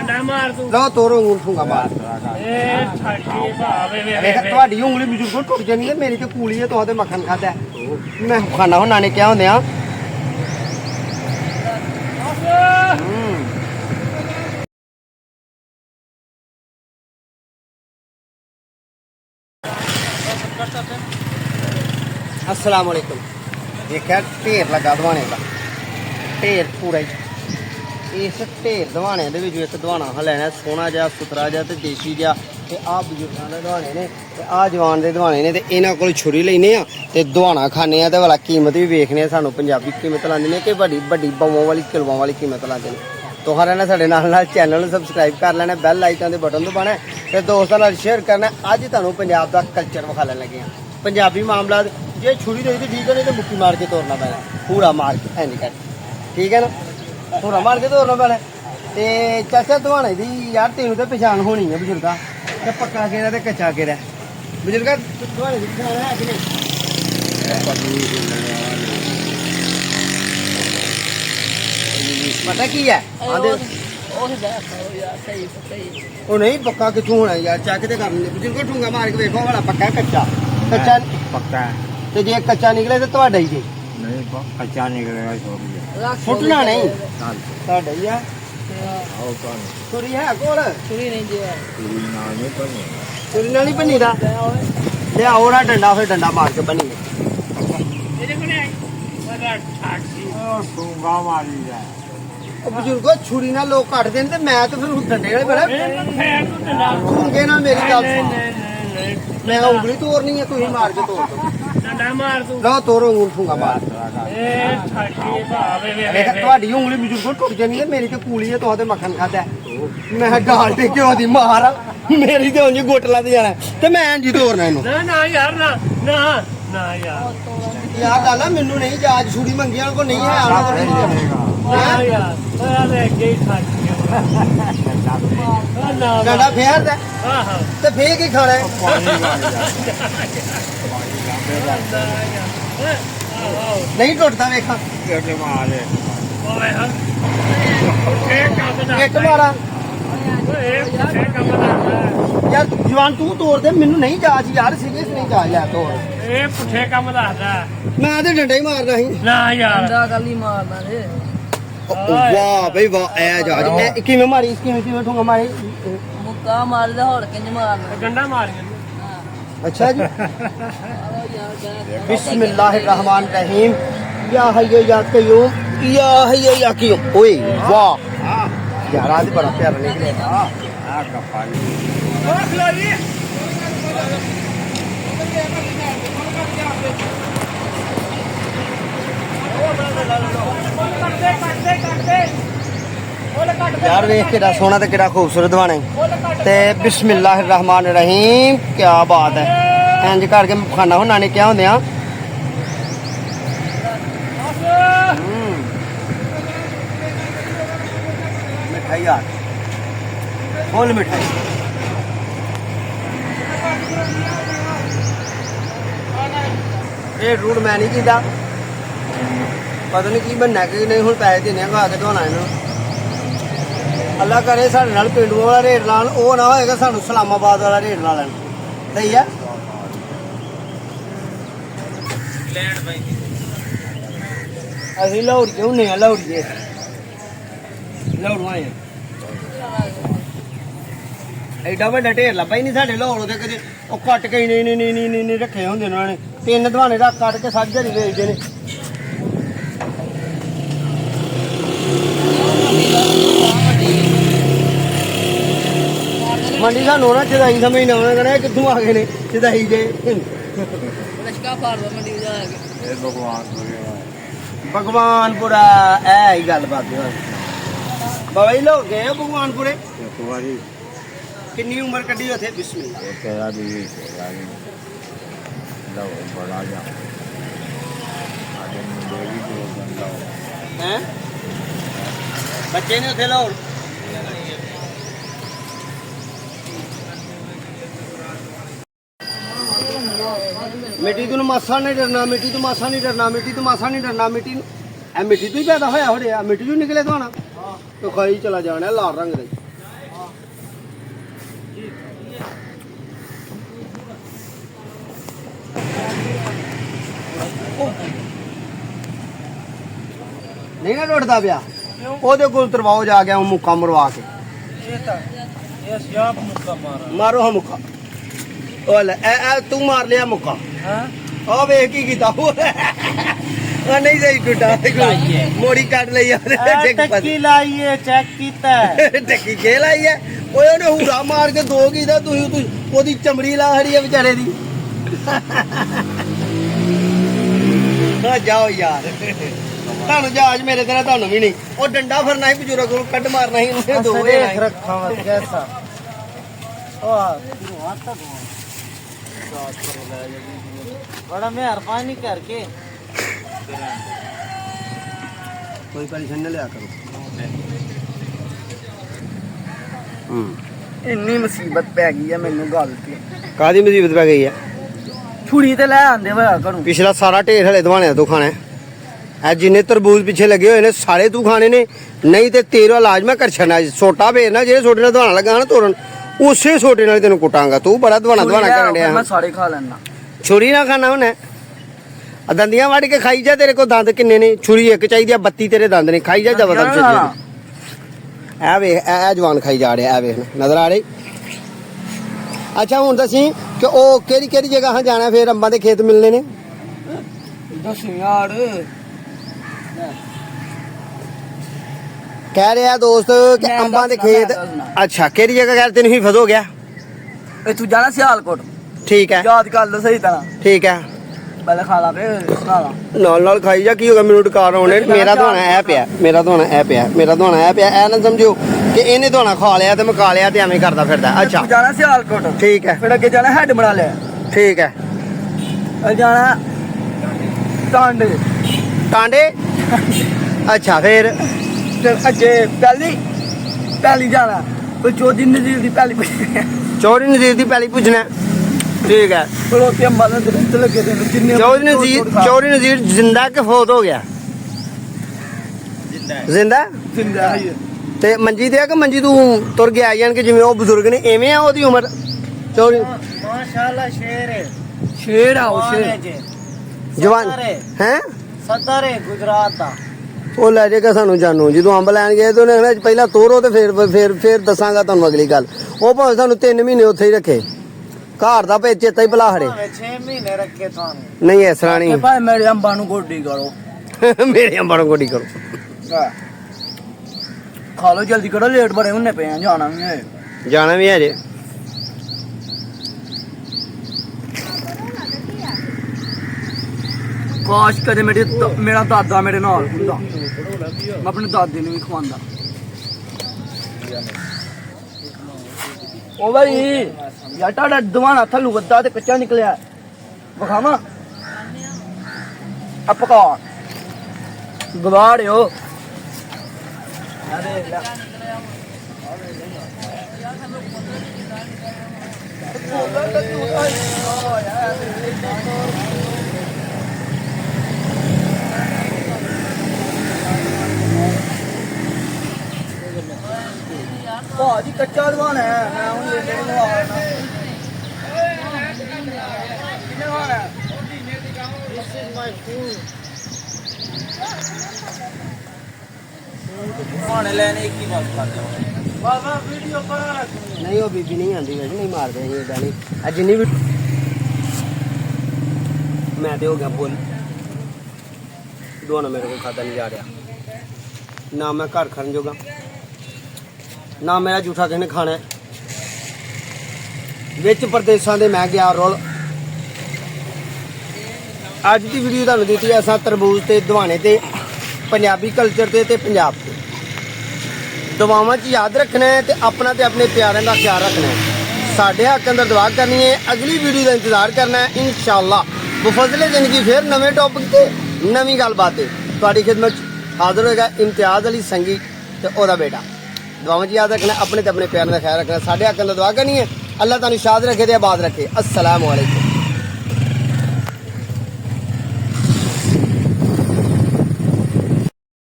लो तोरो उठूंगा मार ਤੁਹਾਡੀ ਉਂਗਲੀ ਬਜ਼ੁਰਗੋ ਟੁੱਟ ਜਾਣੀ ਹੈ ਮੇਰੀ ਤੇ ਕੂਲੀ ਹੈ ਤੁਹਾਡੇ ਮੱਖਣ ਖਾਦਾ ਮੈਂ ਖਾਣਾ ਹੁਣ ਨਾਨੇ ਕਿਹਾ ਹੁੰਦੇ ਆ अस्सलाम वालेकुम देखा ढेर लगा दवाने का ढेर पूरा ही इस ढेर दवाने एक दवाना लैना सोहना जहा सुथरा जहा तो देसी जहा तो आ बजुर्गों के दवाने ने आ जवान के दवाने ने इन्हों को छुरी लेने तो दवाना खाने तो वाला कीमत भी वेखने सानू पंजाबी कीमत लाते हैं कि बड़ी बड़ी बवों वाली किलों वाली कीमत लाते हैं तो हर ने साढ़े नाल चैनल सबसक्राइब कर लेना बैल आइकन के बटन दबाना तो दोस्तों शेयर करना अज तुहानू पंजाब का कल्चर विखा लगे हैं पंजाबी मामला जे छुरी रही तो ठीक है नहीं तो मुक्की मार के तोड़ना पैना पूरा मार के है नहीं कर ठीक है ना पूरा मार के तोड़ना पैना तो चाचा दवाने की यार तेन तो पछाण होनी है बजुर्गा तो पक्का गेरा तो कच्चा गेरा बजुर्गा दवाने की पछाण है कि नहीं पता की है नहीं पक्का कितों होना यार चेक तो कर लेंगे बजुर्गो ठूंगा मार के देखो वाला पक्का कच्चा कच्चा पक्का तो जे कच्चा निकले तो ਤੁਹਾਡਾ ਹੀ जी नहीं कच्चा निकलेगा फुटना नहीं ਤੁਹਾਡਾ ਹੀ है छुरी है कोल छुरी नहीं जी छुरी नहीं बनी दा ले आओ ना डंडा फिर डंडा मार के बनी मेरे को नहीं बड़ा ठाकी ठूंगा मारी जाए बजुर्गो छुरी ना लोग काट दें तो मैं तो फिर डंडे वाले बड़ा ठूंगे ना मेरी गल मैं उंगली तोड़नी है तू ही मार के तोड़ दो लो तोरो उठूंगा मार ਤੁਹਾਡੀ ਉਂਗਲੀ ਬਜ਼ੁਰਗੋ ਟੁੱਟ ਜਾਣੀ ਹੈ ਮੇਰੀ ਤੇ ਕੂਲੀ ਹੈ ਤੁਹਾਡੇ ਮੱਖਣ ਖਾਦਾ ਮੈਂ ਡਾਲ ਤੇ ਘਿਓ ਦੀ ਮਾਰ ਮੇਰੀ ਤੇ ਉਂਝ ਗੋਟਲਾ ਤੇ ਜਾਣਾ ਤੇ ਮੈਂ ਇੰਜ ਤੋੜਨਾ ਇਹਨੂੰ ਨਾ ਯਾਰ ਨਾ ਯਾਰ ਗੱਲ ਮੈਨੂੰ ਨਹੀਂ ਜਾਜ ਛੁਰੀ ਮੰਗਿਆ ਕੋ ਨਹੀਂ ਹੈ ਆਣਾ ਕੋ ਨਹੀਂ ਯਾਰ ਓਏ ਅੱਗੇ ਹੀ ਖਾ ਡਾਡਾ ਫੇਰ ਦਾ ਹਾਂ ਤੇ ਫੇਰ ਕੀ ਖਾਣਾ ਹੈ नहीं टुटता वेखा एक मारा यार जवान तू तोड़ दे मैनू नहीं जाच यार सीरियस नहीं जाच लै तोड़ ए पुठे काम दसदा मैं ते डंडा ही मारना ही ना यार डंडा गल ही मारना रे वाह भाई वाह ए जाच मैं किवें मारी किवें ठूंगा मारी मुक्का मारदा होड़ किंज मारना डंडा मार अच्छा जी बिस्मिल्लाहिर्रहमानिर्रहीम या हय्यु या कय्यूम या हय्यु या कय्यूम ओए वाह यार आज बड़ा प्यारा निकले हां कपाली यार वेख कितना सोना ते कितना खूबसूरत बने ते बिस्मिल्लाहिर्रहमानिर्रहीम क्या बात है इंज करके खाना हो नाने क्या होंगे मिठाई यार फुल मिठाई ये रूट मैं नहीं कीता पता नहीं की बनना कि नहीं हूँ पैसे देने आके धोना इन्होंने अल्लाह करे साढ़े नाल पेंडू वाला रेट लान वो ना होएगा सानू इस्लामाबाद वाला रेट ला लैन सही है असीं लाहौरिये होने लाहौरिये लाहौर आए एडा वड्डा ढेर लब्भा ही नहीं साढ़े लाहौर दे कदे ओह कट के नहीं रखे होंदे उन्होंने तीन दवाने रख कट के सारी दिहाड़ी बेचदे ने मंडी सानू ना चदाई समझना उन्हें कहना कितों आ गए ने चदाई जे भगवानपुरा ऐ गल बात बाबा जी लोग गए भगवानपुरे किन्नी उम्र कड्डी उथे बिस्मिल्लाह बच्चे ने उथे लाहौर मिट्टी तू मासा नहीं डरना मिट्टी तू मासा नहीं डरना मिट्टी तू मासा नहीं डरना मिट्टी मिट्टी तू ही पैदा होया हो मिट्टी तू निकले तो आना तो खाई चला जाना लाल रंग दे ਨਹੀਂ ਨਾ ਟੁੱਟਦਾ ਪਿਆ ਉਹਦੇ ਕੋਲ ਤਰਵਾਓ ਜਾ ਗਿਆ ਉਹ ਮੁੱਕਾ ਮਰਵਾ ਕੇ ਮਾਰੋ ਹਾਂ ਮੁੱਕਾ ਉਹ ਲੈ ਤੂੰ ਮਾਰ ਲਿਆ ਮੁੱਕਾ ਆ ਵੇਖ ਕੀ ਕੀਤਾ ਉਹ ਨਹੀਂ ਸਹੀ ਟੁੱਟਾ ਮੋੜੀ ਕੱਢ ਲਈ ਟੱਕੀ ਲਾਈਏ ਚੈੱਕ ਕੀਤਾ ਟੱਕੀ ਕੇ ਲਾਈ ਹੈ ਓਏ ਉਹਨੇ ਹੂਰਾ ਮਾਰ ਕੇ ਦੋ ਕੀਤਾ ਤੁਸੀਂ ਉਹਦੀ ਚਮੜੀ ਲਾ ਖੜੀ ਹੈ ਵਿਚਾਰੇ ਦੀ ਹਾਂ ਜਾਓ ਯਾਰ ਤੁਹਾਨੂੰ ਜਹਾਜ਼ ਮੇਰੇ ਤਰ੍ਹਾਂ ਤੁਹਾਨੂੰ ਵੀ ਨਹੀਂ ਉਹ ਡੰਡਾ ਫਰਨਾ ਸੀ ਬਜ਼ੁਰਗ ਕੋਲ ਕੱਢ ਮਾਰਨਾ ਸੀ ਉਹਨੇ ਦੋ ਦੇਖ ਰੱਖਾਂ ਵਾ ਕੈਸਾ बड़ा मेहरबानी करके कोई परेशानी न लिया करो इन्नी मुसीबत पै गई है मैनू गल की कादी मुसीबत पै गई है छुरी ते ले आंदे होया करूं पिछला सारा ढेर हले दवाने तू खाना है जिन्ने तरबूज पीछे लगे हुए ने सारे तू खाने ने नहीं ते तेरा इलाज मैं कर छड़ना सोटा फेरना जे सोटे नाल दवाना लगा ना तोड़न उसे सोटे नाल तेन कुटांगा तू बड़ा दवाना करन डया मैं सारे खा लेना छुरी ना खाना हुन दंदियां वड़ के खाई जा तेरे को दंद किन्ने ने छुरी एक चाहिए 32 तेरे दंद ने खाई जा जबरदस्त ए वे ए जवान खाई जा रहा वे नजर आ रही अच्छा हुन दसी कि ओ केड़ी केड़ी जगह जाना फिर अंबां दे खेत मिलने ने दस यार कह रहा दोस्त कि अंबां दे खेत अच्छा केड़ी जगह कह तेन हिफज हो गया तू जाना सियालकोट ठीक है याद कर ले सही तरह ठीक है पहले खा ला फिर सुना ला नाल खाई जा की होगा मैनू टकार होने मेरा धोना है पिया मेरा धोना है पिया मेरा धोना है पिया ऐ ना समझो कि इन्हें धोना खा लिया ते मका लिया ते एवें करदा फिरदा अच्छा तू जाना सियालकोट ठीक है फिर अगे जाना हेड बना ले ठीक है जाना टांडे टांडे अच्छा फिर अगे पहली जाना कोई चौधरी नजीर दी पहली चौधरी नजीर दी पहली पूछना ठीक है चौधरी नजीर जिंदा के फौत हो गया जिंदा ते मंजी ते कि मंजी तू तुर गया यानी कि जिवें ओ बुजुर्ग ने एवें आ ओदी उम्र चौधरी माशाल्लाह शेर आओ शेर जवान हैं सदर है गुजरात दा ਉਹ ਲੈ ਜਾਏਗਾ ਸਾਨੂੰ ਜਾਨੂ ਜਦੋਂ ਅੰਬ ਲੈਣ ਗਏ ਤੇ ਉਹਨੇ ਪਹਿਲਾਂ ਤੋਰੋ ਤੇ ਫਿਰ ਦੱਸਾਂਗਾ ਤੁਹਾਨੂੰ ਅਗਲੀ ਗੱਲ ਉਹ ਭਾਵੇਂ ਸਾਨੂੰ 3 ਮਹੀਨੇ ਉੱਥੇ ਹੀ ਰੱਖੇ ਘਰ ਦਾ ਭੇਜ ਚੇਤਾ ਹੀ ਭਲਾ ਹਰੇ 6 ਮਹੀਨੇ ਰੱਖੇ ਤੁਹਾਨੂੰ ਨਹੀਂ ਇਸ ਤਰ੍ਹਾਂ ਨਹੀਂ ਭਾਈ ਮੇਰੇ ਅੰਬਾਂ ਨੂੰ ਗੋਡੀ ਕਰੋ ਮੇਰੇ ਅੰਬਾਂ ਨੂੰ ਗੋਡੀ ਕਰੋ ਖਾ ਲੋ ਜਲਦੀ ਕਰੋ ਲੇਟ ਬੜੇ ਹੁੰਨੇ ਪਏ ਆ ਜਾਣਾ ਵੀ ਹੈ ਜਾਣਾ ਵੀ ਹੈ ਜੇ ਕਾਸ਼ ਕਦੇ ਮੇਰਾ ਦਾਦਾ ਮੇਰੇ ਨਾਲ ਹੁੰਦਾ ਮੈਂ ਆਪਣੇ ਦਾਦੇ ਨੂੰ ਵੀ ਖਵਾਉਂਦਾ ਉਹ ਭਾਈ ਯਾਰ ਤੁਹਾਡਾ ਦਵਾਨਾ ਥੱਲੂ ਵੱਧਾ ਤੇ ਕੱਚਾ ਨਿਕਲਿਆ ਵਿਖਾਵਾਂ ਆ ਪਕਾ ਗਵਾੜਿਓ ਭਾਜੀ ਕੱਚਾ ਦਵਾਨਾ ਹੈ ਮੈਂ ਹੁਣ ਲੈ ਲੈਣਾ ਕਿੰਨੇ ਵਾਲਾ this is my food ਖਾਣੇ ਲੈਣੇ ਕੀ ਬਾਤ ਕਰਦੇ ਹੋ ਬਾਬਾ ਵੀਡੀਓ ਬਣਾ ਰੱਖਣੀ ਨਹੀਂ ਉਹ ਬੀਬੀ ਨਹੀਂ ਆਂਦੀ ਵੈਸੇ ਨਹੀਂ ਮਾਰਦੇ ਅਸੀਂ ਇਦਾਂ ਨਹੀਂ ਅੱਜ ਜਿੰਨੀ ਵੀ ਮੈਂ ਤੇ ਹੋ ਗਿਆ ਬੋਲ ਦੋਨੋਂ ਮੇਰੇ ਕੋਲ ਖਾਦਾ ਨਹੀਂ ਜਾ ਰਿਹਾ ਨਾ ਮੈਂ ਘਰ ਖੜਨ ਜੋਗਾ ਨਾ ਮੇਰਾ ਝੂਠਾ ਕਿਸੇ ਨੇ ਖਾਣਾ ਵਿੱਚ ਪ੍ਰਦੇਸ਼ਾਂ ਦੇ ਮੈਂ ਗਿਆ ਰੋਲ ਅੱਜ ਦੀ ਵੀਡੀਓ ਤੁਹਾਨੂੰ ਦਿੱਤੀ ਐ ਅਸਾਂ ਤਰਬੂਜ ਤੇ ਦਵਾਣੇ ਤੇ ਪੰਜਾਬੀ ਕਲਚਰ ਤੇ ਪੰਜਾਬ ਤੇ ਦੁਆਵਾਂ 'ਚ ਯਾਦ ਰੱਖਣਾ ਹੈ ਤੇ ਆਪਣਾ ਤੇ ਆਪਣੇ ਪਿਆਰਿਆਂ ਦਾ ਖਿਆਲ ਰੱਖਣਾ ਹੈ ਸਾਡੇ ਹੱਕ ਅੰਦਰ ਦੁਆ ਕਰਨੀ ਹੈ ਅਗਲੀ ਵੀਡੀਓ ਦਾ ਇੰਤਜ਼ਾਰ ਕਰਨਾ ਹੈ ਇਨਸ਼ਾਅੱਲਾ ਬਫਜ਼ਲੇ ਜ਼ਿੰਦਗੀ ਫਿਰ ਨਵੇਂ ਟੌਪਿਕ ਤੇ ਨਵੀਂ ਗੱਲਬਾਤ ਤੇ ਤੁਹਾਡੀ ਖਿਦਮਤ 'ਚ ਹਾਜ਼ਰ ਹੋਏਗਾ ਇਮਤਿਆਜ਼ ਅਲੀ ਸੰਗੀ ਤੇ ਉਹਦਾ ਬੇਟਾ दुआवां याद रखना अपने ते अपने प्यार का ख्याल रखना साढ़े हक अंदर दुआ करनी है अल्लाह तुहानू शाद रखे ते आबाद रखे अस्सलाम वालेकुम।